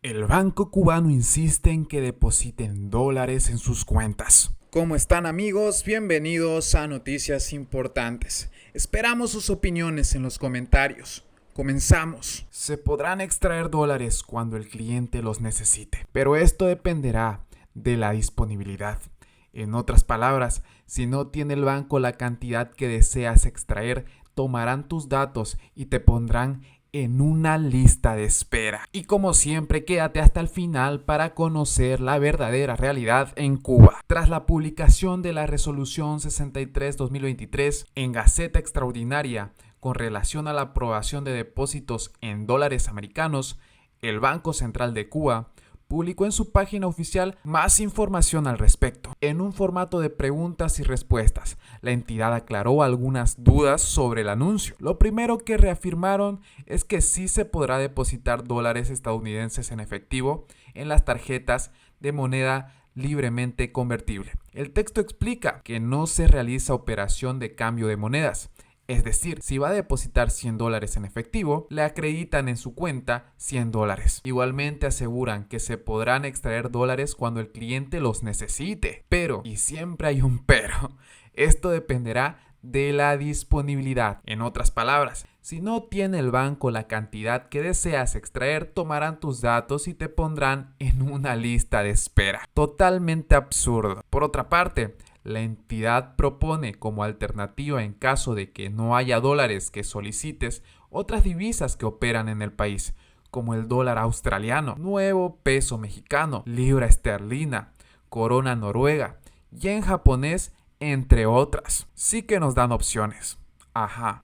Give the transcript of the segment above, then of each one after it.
El Banco Cubano insiste en que depositen dólares en sus cuentas. ¿Cómo están, amigos? Bienvenidos a Noticias Importantes. Esperamos sus opiniones en los comentarios. Comenzamos. Se podrán extraer dólares cuando el cliente los necesite, pero esto dependerá de la disponibilidad. En otras palabras, si no tiene el banco la cantidad que deseas extraer, tomarán tus datos y te pondrán en una lista de espera. Y como siempre, quédate hasta el final para conocer la verdadera realidad en Cuba. Tras la publicación de la Resolución 63-2023 en Gaceta Extraordinaria con relación a la aprobación de depósitos en dólares americanos, el Banco Central de Cuba publicó en su página oficial más información al respecto. En un formato de preguntas y respuestas, la entidad aclaró algunas dudas sobre el anuncio. Lo primero que reafirmaron es que sí se podrá depositar dólares estadounidenses en efectivo en las tarjetas de moneda libremente convertible. El texto explica que no se realiza operación de cambio de monedas. Es decir, si va a depositar $100 en efectivo, le acreditan en su cuenta $100. Igualmente aseguran que se podrán extraer dólares cuando el cliente los necesite. Pero, y siempre hay un pero, esto dependerá de la disponibilidad. En otras palabras, si no tiene el banco la cantidad que deseas extraer, tomarán tus datos y te pondrán en una lista de espera. Totalmente absurdo. Por otra parte, la entidad propone como alternativa en caso de que no haya dólares que solicites otras divisas que operan en el país, como el dólar australiano, nuevo peso mexicano, libra esterlina, corona noruega, yen japonés, entre otras. Sí que nos dan opciones.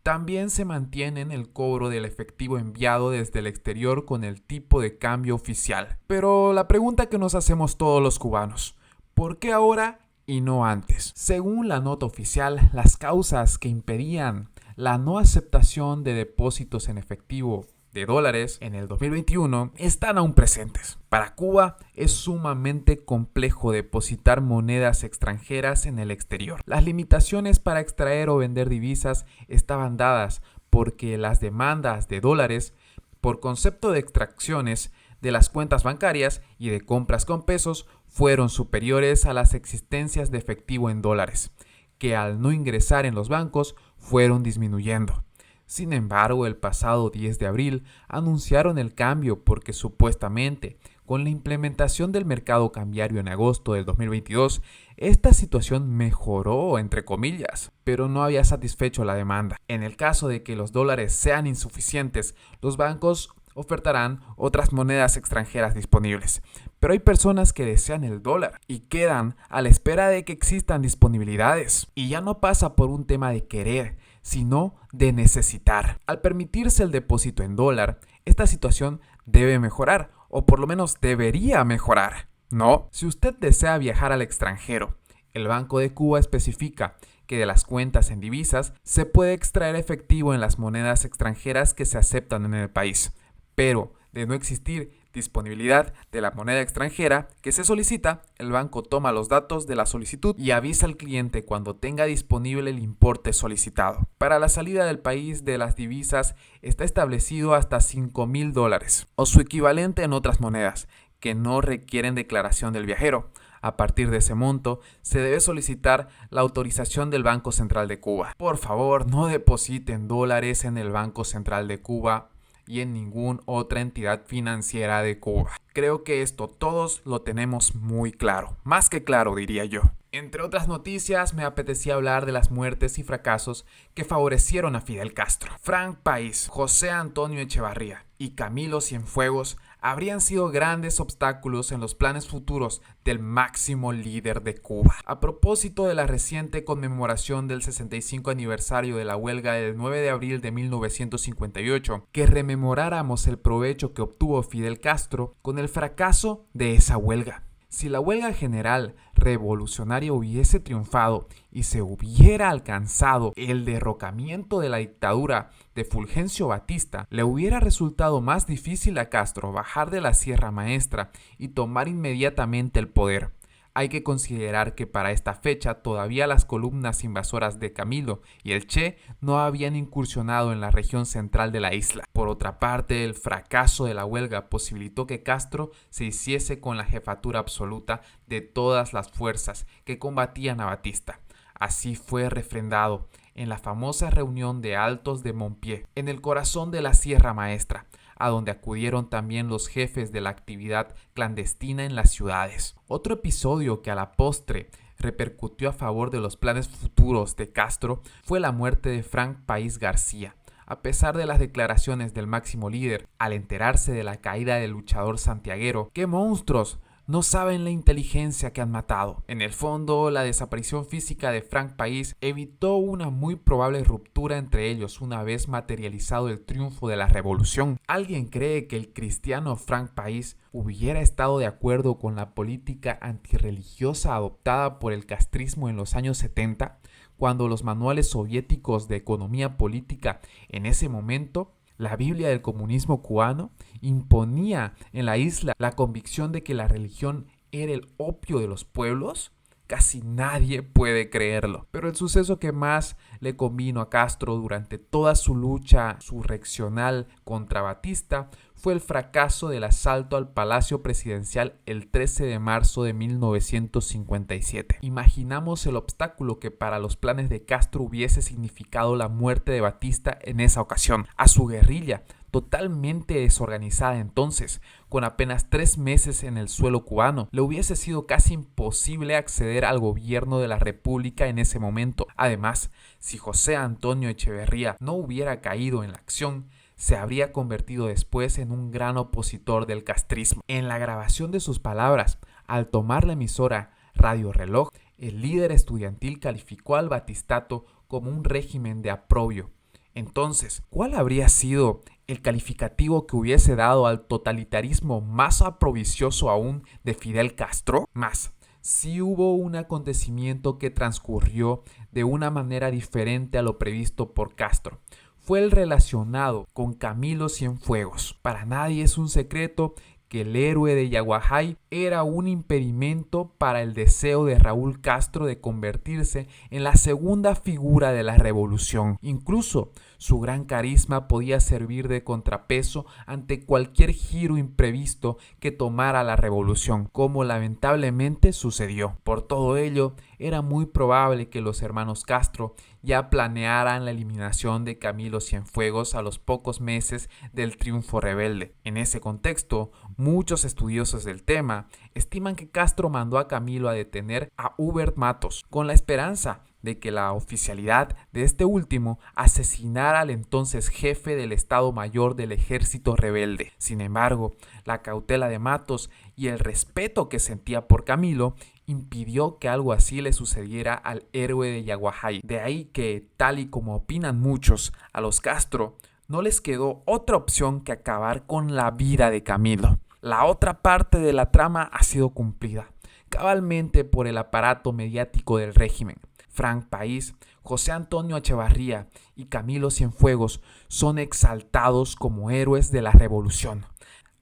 También se mantiene el cobro del efectivo enviado desde el exterior con el tipo de cambio oficial. Pero la pregunta que nos hacemos todos los cubanos, ¿por qué ahora y no antes? Según la nota oficial, las causas que impedían la no aceptación de depósitos en efectivo de dólares en el 2021 están aún presentes. Para Cuba es sumamente complejo depositar monedas extranjeras en el exterior. Las limitaciones para extraer o vender divisas estaban dadas porque las demandas de dólares por concepto de extracciones de las cuentas bancarias y de compras con pesos fueron superiores a las existencias de efectivo en dólares, que al no ingresar en los bancos fueron disminuyendo. Sin embargo, el pasado 10 de abril anunciaron el cambio porque supuestamente, con la implementación del mercado cambiario en agosto del 2022, esta situación mejoró, entre comillas, pero no había satisfecho la demanda. En el caso de que los dólares sean insuficientes, los bancos ofertarán otras monedas extranjeras disponibles. Pero hay personas que desean el dólar y quedan a la espera de que existan disponibilidades. Y ya no pasa por un tema de querer, sino de necesitar. Al permitirse el depósito en dólar, esta situación debe mejorar, o por lo menos debería mejorar. No, si usted desea viajar al extranjero, el Banco de Cuba especifica que de las cuentas en divisas se puede extraer efectivo en las monedas extranjeras que se aceptan en el país. Pero de no existir disponibilidad de la moneda extranjera que se solicita, el banco toma los datos de la solicitud y avisa al cliente cuando tenga disponible el importe solicitado. Para la salida del país de las divisas está establecido hasta $5,000 o su equivalente en otras monedas que no requieren declaración del viajero. A partir de ese monto, se debe solicitar la autorización del Banco Central de Cuba. Por favor, no depositen dólares en el Banco Central de Cuba y en ninguna otra entidad financiera de Cuba. Creo que esto todos lo tenemos muy claro, más que claro diría yo. Entre otras noticias, me apetecía hablar de las muertes y fracasos que favorecieron a Fidel Castro. Frank País, José Antonio Echevarría y Camilo Cienfuegos habrían sido grandes obstáculos en los planes futuros del máximo líder de Cuba. A propósito de la reciente conmemoración del 65 aniversario de la huelga del 9 de abril de 1958, que rememoráramos el provecho que obtuvo Fidel Castro con el fracaso de esa huelga. Si la huelga general revolucionaria hubiese triunfado y se hubiera alcanzado el derrocamiento de la dictadura de Fulgencio Batista, le hubiera resultado más difícil a Castro bajar de la Sierra Maestra y tomar inmediatamente el poder. Hay que considerar que para esta fecha todavía las columnas invasoras de Camilo y el Che no habían incursionado en la región central de la isla. Por otra parte, el fracaso de la huelga posibilitó que Castro se hiciese con la jefatura absoluta de todas las fuerzas que combatían a Batista. Así fue refrendado en la famosa reunión de Altos de Mompié, en el corazón de la Sierra Maestra, a donde acudieron también los jefes de la actividad clandestina en las ciudades. Otro episodio que a la postre repercutió a favor de los planes futuros de Castro fue la muerte de Frank País García. A pesar de las declaraciones del máximo líder, al enterarse de la caída del luchador santiaguero, ¡qué monstruos! No saben la inteligencia que han matado. En el fondo, la desaparición física de Frank País evitó una muy probable ruptura entre ellos una vez materializado el triunfo de la revolución. ¿Alguien cree que el cristiano Frank País hubiera estado de acuerdo con la política antirreligiosa adoptada por el castrismo en los años 70, cuando los manuales soviéticos de economía política en ese momento, la Biblia del comunismo cubano, imponía en la isla la convicción de que la religión era el opio de los pueblos? Casi nadie puede creerlo. Pero el suceso que más le convino a Castro durante toda su lucha surreccional contra Batista fue el fracaso del asalto al Palacio Presidencial el 13 de marzo de 1957. Imaginamos el obstáculo que para los planes de Castro hubiese significado la muerte de Batista en esa ocasión. A su guerrilla, totalmente desorganizada entonces, con apenas 3 meses en el suelo cubano, le hubiese sido casi imposible acceder al gobierno de la República en ese momento. Además, si José Antonio Echeverría no hubiera caído en la acción, se habría convertido después en un gran opositor del castrismo. En la grabación de sus palabras, al tomar la emisora Radio Reloj, el líder estudiantil calificó al batistato como un régimen de aprobio. Entonces, ¿cuál habría sido el calificativo que hubiese dado al totalitarismo más aprobicioso aún de Fidel Castro? Más, sí hubo un acontecimiento que transcurrió de una manera diferente a lo previsto por Castro. Fue el relacionado con Camilo Cienfuegos. Para nadie es un secreto que el héroe de Yaguajay era un impedimento para el deseo de Raúl Castro de convertirse en la segunda figura de la revolución. Incluso su gran carisma podía servir de contrapeso ante cualquier giro imprevisto que tomara la revolución, como lamentablemente sucedió. Por todo ello, era muy probable que los hermanos Castro ya planearan la eliminación de Camilo Cienfuegos a los pocos meses del triunfo rebelde. En ese contexto, muchos estudiosos del tema estiman que Castro mandó a Camilo a detener a Hubert Matos, con la esperanza de que la oficialidad de este último asesinara al entonces jefe del Estado Mayor del Ejército Rebelde. Sin embargo, la cautela de Matos y el respeto que sentía por Camilo impidió que algo así le sucediera al héroe de Yaguajay. De ahí que, tal y como opinan muchos, a los Castro no les quedó otra opción que acabar con la vida de Camilo. La otra parte de la trama ha sido cumplida, cabalmente por el aparato mediático del régimen. Frank País, José Antonio Echevarría y Camilo Cienfuegos son exaltados como héroes de la revolución.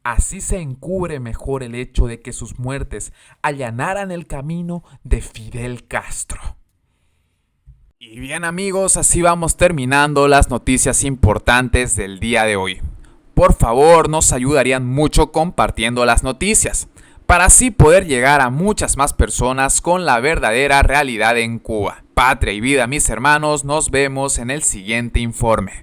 Así se encubre mejor el hecho de que sus muertes allanaran el camino de Fidel Castro. Y bien amigos, así vamos terminando las noticias importantes del día de hoy. Por favor, nos ayudarían mucho compartiendo las noticias, para así poder llegar a muchas más personas con la verdadera realidad en Cuba. Patria y vida, mis hermanos, nos vemos en el siguiente informe.